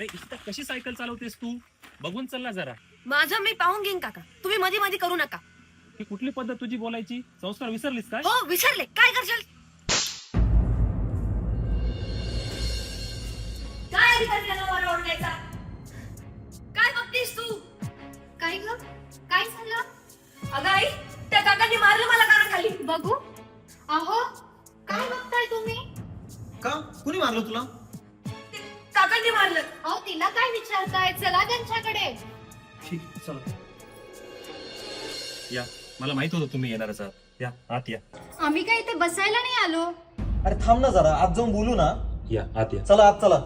अरे इथं कशी सायकल चालवतेस तू? बघून चल ना जरा. माझं मी पाहून घेईन काका, तुम्ही मध्ये मध्ये करू नका. ही कुठली पद्धत तुझी बोलायची? संस्कार विसरलीस काय? हो विसरले, काय करशाल? काय अधिकार त्याला मला ओरडायचा? काय बघतीस तू? काय ग? काय झालं? अगं आई, त्या काकांनी मारलं मला कानाखाली. बघू. अहो, काय बघताय तुम्ही? का? कुणी मारलं तुला? ते काकांनी मारलं. अहो, तिला काय विचारताय? चला त्यांच्याकडे. ठीक, चला. या, मला माहित होतं तुम्ही येणारच आहात. या, आत या. आम्ही काय इथे बसायला नाही आलो. अरे थांब ना जरा, आत जाऊन बोलू ना. या, आत या. चला आत चला.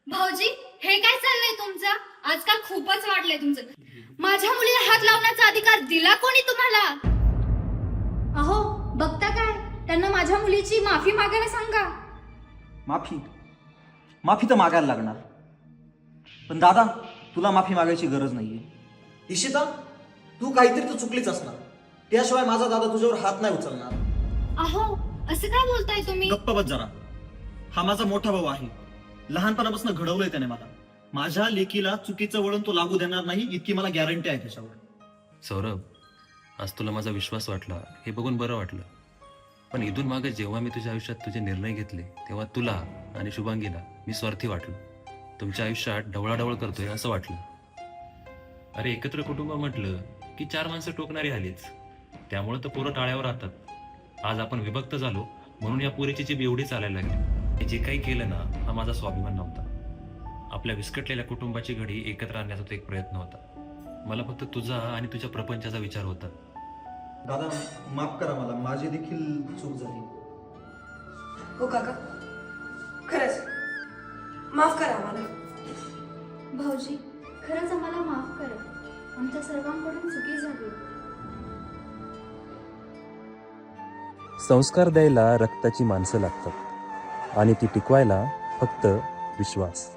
भाऊजी, हे काय चाललंय तुमचं? आजकाल खूपच वाढलंय तुमचं. माझ्या मुलीला हात लावण्याचा अधिकार दिला कोणी तुम्हाला? अहो, बघता काय? त्यांना माझ्या मुलीची माफी मागायला सांगा. माफी तर मागायला लागणार, पण दादा तुला माफी मागायची गरज नाहीये. इशिता, तू काहीतरी तर चुकलीच असणार, त्याशिवाय माझा दादा तुझ्यावर हात नाही उचलणार. अहो, असं काय बोलताय तुम्ही? गप्प बस जरा. हा माझा मोठा भाऊ आहे, लहानपणापासून घडवलंय त्याने मला. माझ्या लेकीला चुकीचं वळण तो लागू देणार नाही, इतकी मला गॅरंटी आहे त्याच्यावर. सौरभ, आज तुला माझा विश्वास वाटला हे बघून बरं वाटलं. पण इथून मागे जेव्हा मी तुझ्या आयुष्यात तुझे निर्णय घेतले तेव्हा तुला आणि शुभांगीला मी स्वार्थी वाटलो. तुमच्या आयुष्यात ढवळाढवळ करतोय असं वाटलं. अरे एकत्र कुटुंब म्हटलं की 4 माणसं टोकणारी आलीच, त्यामुळे तर पोरं टाळ्यावर राहतात. आज आपण विभक्त झालो म्हणून या पोरीची जीभ एवढी चालायला लागली. हे जे काही केलं ना, हा माझा स्वाभिमान नव्हता. आपल्या विस्कटलेल्या कुटुंबाची घडी एकत्र आणण्याचा तो एक प्रयत्न होता. मला फक्त तुझा आणि तुझ्या प्रपंचाचा विचार होता. दादा माफ करा मला, माझी देखील चूक झाली. हो काका, खरंच माफ करा मला. भाऊजी, खरंच आम्हाला माफ करा. आमच्या सर्वांकडून चुकी झाली. संस्कार द्यायला रक्ताची माणसं लागतात आणि ती टिकवायला फक्त विश्वास.